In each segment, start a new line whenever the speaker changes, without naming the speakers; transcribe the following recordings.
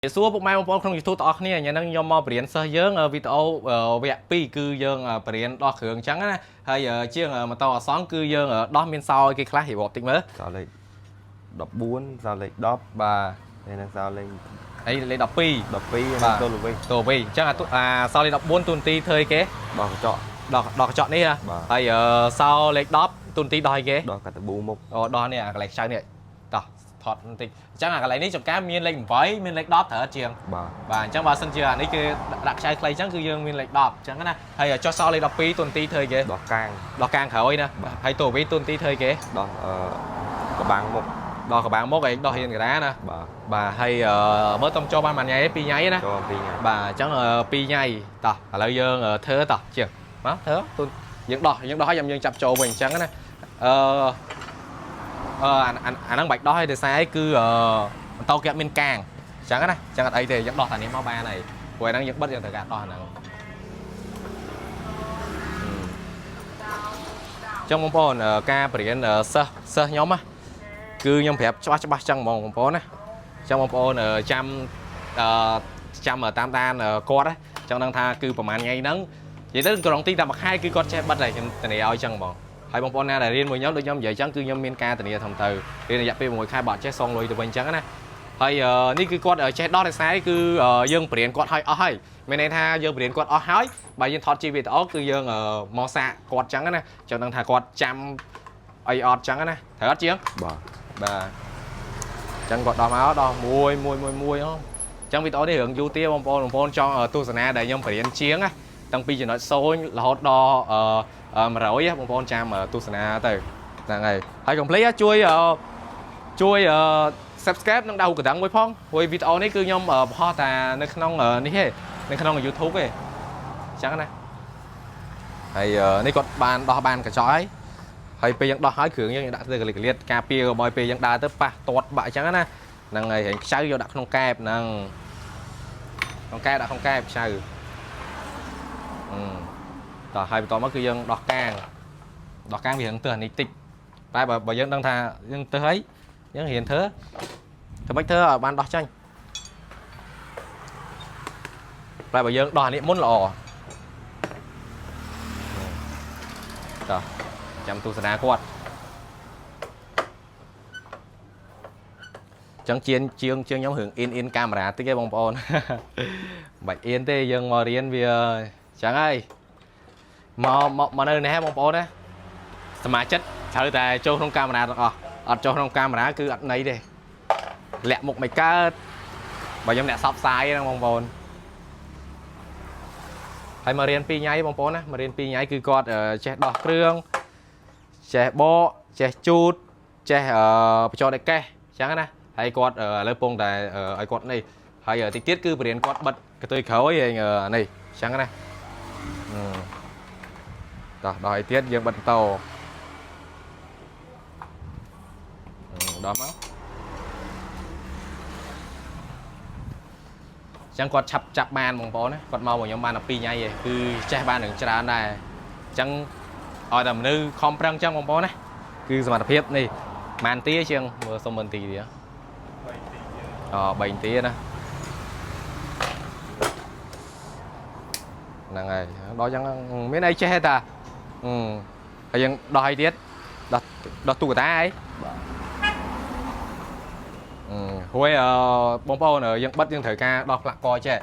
សួរពុកម៉ែបងប្អូនក្នុង YouTube ទាំងអស់គ្នាញ៉ាំនឹងខ្ញុំមកបរៀនសិស្សយើងវីដេអូវគ្គ2គឺយើងបរៀនដោះគ្រឿងអញ្ចឹងណាហើយជាងម៉ូតូអសង្ខគឺយើងដោះមានសោឲ្យគេខ្លះរៀបរាប់តិចមើល
សោលេខ14សោលេខ10
បាទ
ហើយនឹងសោលេខ
ហើយលេខ12
បាទទល់វិញ
ទល់វិញអញ្ចឹងសោលេខ14ទូនទីធ្វើឲ្យគេ
ដោះកញ្ចក់
ដោះកញ្ចក់នេះហើយសោលេខ10ទូនទីដោះឲ្យគេ
ដោះកាតាប៊ូមុខ
អូដោះនេះអាកន្លែងខ្ចៅនេះតោះថតបន្តិចអញ្ចឹងអាកន្លែងនេះចំការមានលេខ8មានលេខ10ត្រូវជាងបាទអញ្ចឹងបើសិនជាអានេះគឺដាក់ខ្ចៅខ្លីអញ្ចឹងគឺយើងមានលេខ10អញ្ចឹងណាហើយចុះសល់លេខ12ទូនទីធ្វើគេ
ដោះកា
ងក្រោយណាហើយទូវិញទូនទីធ្វើគេ
ដោះកបាំងមុខ
ដោះកបាំងមុខឯងដោះហ៊ានកាណាណាបាទហើយមើលតំចូលបានមួយថ្ងៃ2ថ្ងៃណា
ចូល2ថ្ងៃ
បាទអញ្ចឹង2ថ្ងៃតោះឥឡូវយើងធ្វើតោះជាងមកធ្វើទូនយើងដោះឲ្យយើងចាប់ចូលវិញអញ្ចឹងណាអាហ្នឹងបាច់ដោះឲ្យដោយសារអីគឺម៉ូតូគេអត់មានកាងអញ្ចឹងណាអញ្ចឹងអត់អីទេយើងដោះតានេះមកបានហើយព្រោះហ្នឹងយើងបិទយើងត្រូវការដោះហ្នឹងអញ្ចឹងបងប្អូនការបរៀនសិស្សខ្ញុំណាគឺខ្ញុំប្រាប់ច្បាស់ចឹងហ្មងបងប្អូនណាអញ្ចឹងបងប្អូនចាំតាមដានគាត់ណាអញ្ចឹងដឹងថាគឺប្រហែលថ្ងៃហ្នឹងនិយាយទៅក្រុងទីតែមួយខែគឺគាត់ចេះបិទហើយខ្ញុំធានាឲ្យអញ្ចឹងហ្មងហើយបងប្អូនណាដែលរៀនមួយខ្ញុំដូចខ្ញុំនិយាយអញ្ចឹងគឺខ្ញុំមានការធានាធំទៅរៀនរយៈពេល6ខែបើអត់ចេះសងលុយទៅវិញអញ្ចឹងណាហើយនេះគឺគាត់ចេះដោះដោយសារគឺយើងបរៀនគាត់ឲ្យអស់ហើយមានន័យថាយើងបរៀនគាត់អស់ហើយបើយើងថតជីវីដេអូគឺយើងមកសាកគាត់អញ្ចឹងណាចឹងដឹងថាគាត់ចាំអីអត់អញ្ចឹងណាត្រូវអត់ជាង
បាទ
អញ្ចឹងគាត់ដោះមកដោះមួយអញ្ចឹងវីដេអូនេះរឿងយូរទៀតបងប្អូនចង់ទស្សនាដែលខ្ញុំបរៀនជាងណាតាំងពីចំណុច0រហូតដល់100បងប្អូនចាំទស្សនាទៅហ្នឹងហើយកុំភ្លេចជួយ subscribe និងដៅកណ្ដឹងមួយផងព្រោះវីដេអូនេះគឺខ្ញុំបង្ហោះតែនៅក្នុងនេះទេនៅក្នុង YouTube ទេអញ្ចឹងណាហើយនេះគាត់បានដោះបានកញ្ចក់ហើយពេលយើងដោះហើយគ្រឿងយើងដាក់ទៅកលៀតការពារកុំឲ្យពេលយើងដើរទៅប៉ះទាត់បាក់អញ្ចឹងណាហ្នឹងហើយខ្ចៅយកដាក់ក្នុងកែបហ្នឹងក្នុងកែបដាក់ក្នុងកែបខ្ចៅតោះហើយបន្តមកគឺយើងដោះកាងវារឿងទៅអានេះតិចតែបើយើងដឹងថាយើងទៅហើយយើងរៀនធ្វើមិនធ្វើឲ្យបានដោះចាញ់តែបើយើងដោះអានេះមុនល្អតោះចាំទស្សនាគាត់ចឹងជាងខ្ញុំរឿងអ៊ីនកាមេរ៉ាតិចទេបងប្អូនមិនបាច់អ៊ីនទេយើងមករៀនវាចឹងហើយមកនៅនេះបងប្អូនណាសមាជិកត្រូវតែចូលក្នុងកាមេរ៉ាទាំងអស់អត់ចូលក្នុងកាមេរ៉ាគឺអត់ន័យទេលាក់មុខមិនកើតបើខ្ញុំអ្នកសបផ្សាយហ្នឹងបងប្អូនហើយមករៀន2ថ្ងៃបងប្អូនណាមករៀន2ថ្ងៃគឺគាត់ចេះដោះគ្រឿងចេះបកចេះជូតចេះបញ្ចុះដេកកេះអញ្ចឹងណាហើយគាត់ឥឡូវពងតែឲ្យគាត់នេះហើយតិចទៀតគឺបរៀនគាត់បិទកន្ទុយក្រោយហើយនេះអញ្ចឹងណាតោះដល់ឲ្យទៀតយើងបិទបន្តដល់មកចឹងគាត់ឆាប់ចាប់បានបងប្អូនណាគាត់មកខ្ញុំបាន12ថ្ងៃឯងគឺចេះបាននឹងច្រើនដែរអញ្ចឹងឲ្យតែមនុស្សខំប្រឹងចឹងបងប្អូនណាគឺសមត្ថភាពនេះម៉ានទីជាងមើលសុំមើលទីទៀត3នាទីណាហ្នឹងហើយដល់ចឹងមានអីចេះទេតាហើយយើងដោះឲ្យទៀតដោះទូកតាអីហួយបងប្អូនយើងបិទយើងត្រូវការដោះផ្លាក់កចេះ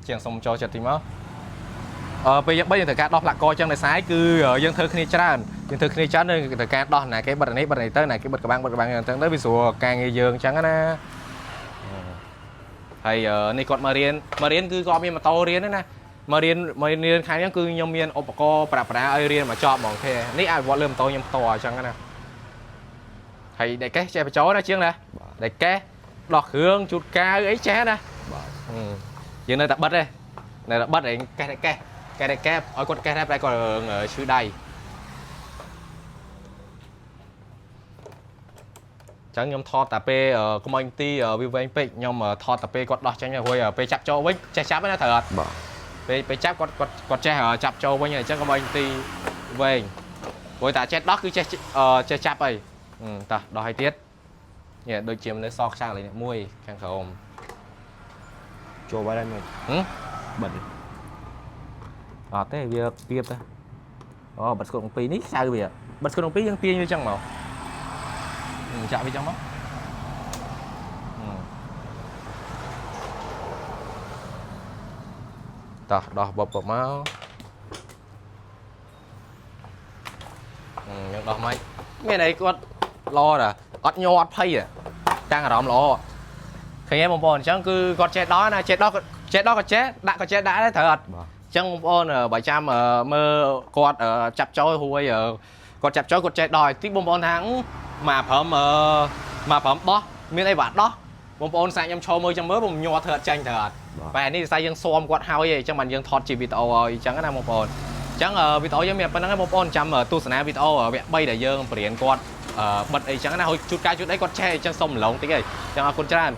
ជាងសុំចូលចិត្តទីមកពេលយើងបិទយើងត្រូវការដោះផ្លាក់កចឹងដោយសារគឺយើងធ្វើគ្នាច្រើនយើងត្រូវការដោះណាគេបិទនេះទៅណាគេបិទកបាំងអញ្ចឹងទៅវាស្រួលការងារយើងអញ្ចឹងណាហើយនេះគាត់មករៀនគឺគាត់មានម៉ូតូរៀនណាមករៀនខែនេះគឺខ្ញុំមានឧបករណ៍ប្រើប្រាស់ឲ្យរៀនមកចប់ហ្មងទេនេះអភិវឌ្ឍលើម៉ូតូខ្ញុំផ្ទាល់អញ្ចឹងណាហើយដេកកេះចេះបញ្ចូលណាជាងណាដេកកេះដោះគ្រឿងជូតកាវអីចេះណាយើងនៅតែបិទទេនៅតែបិទឯងកេះឲ្យគាត់កេះដែរតែគាត់ឈឺដៃចឹងខ្ញុំថតតែពេលកុំឲ្យទីវាវែងពេកខ្ញុំថតតែពេលគាត់ដោះចាញ់ហើយពេលចាប់ចូលវិញចេះចាប់ណាត្រូវអត់ពេលចាប់គាត់ចេះចាប់ចូលវិញអញ្ចឹងកុំឲ្យទីវែងព្រោះតែចេះដោះគឺចេះចាប់អីតោះដោះឲ្យទៀតនេះដូចជាមនុស្សសខ្លាំងលេខ1ខាងក្រោម
cho vào đây này bật đi.
Thế việc tiếp ta bật con pí ní sao vậy bật con píยังtiên như chẳng màu chạm với trong mắt đó đó bột máu nhưng đó mấy cái này có lo là ọt nhô ọt phay à đang ở đó lo khi em bồn chẳng cứ con chết đó nè chết đó có chết đã có chết đã đấy thật chẳng bồn ở 700 mơ con chặt chói hùi con chặt chói con chết đòi tí bồn thắng mà phẩm đó miếng đây bạt đó bồn sang em cho mơ trong mới bồn nhô thật chanh thật và này sai dân xôm quạt hao vậy chẳng mình dân thọt chỉ video rồi chẳng cái nào bồn chẳng video giống như bên đó bồn chăm ở tu sna video ở bay để dân biển quạt bật ấy chẳng cái nào chút cái chút đấy con che chẳng sông lồng tí cái chẳng con tràn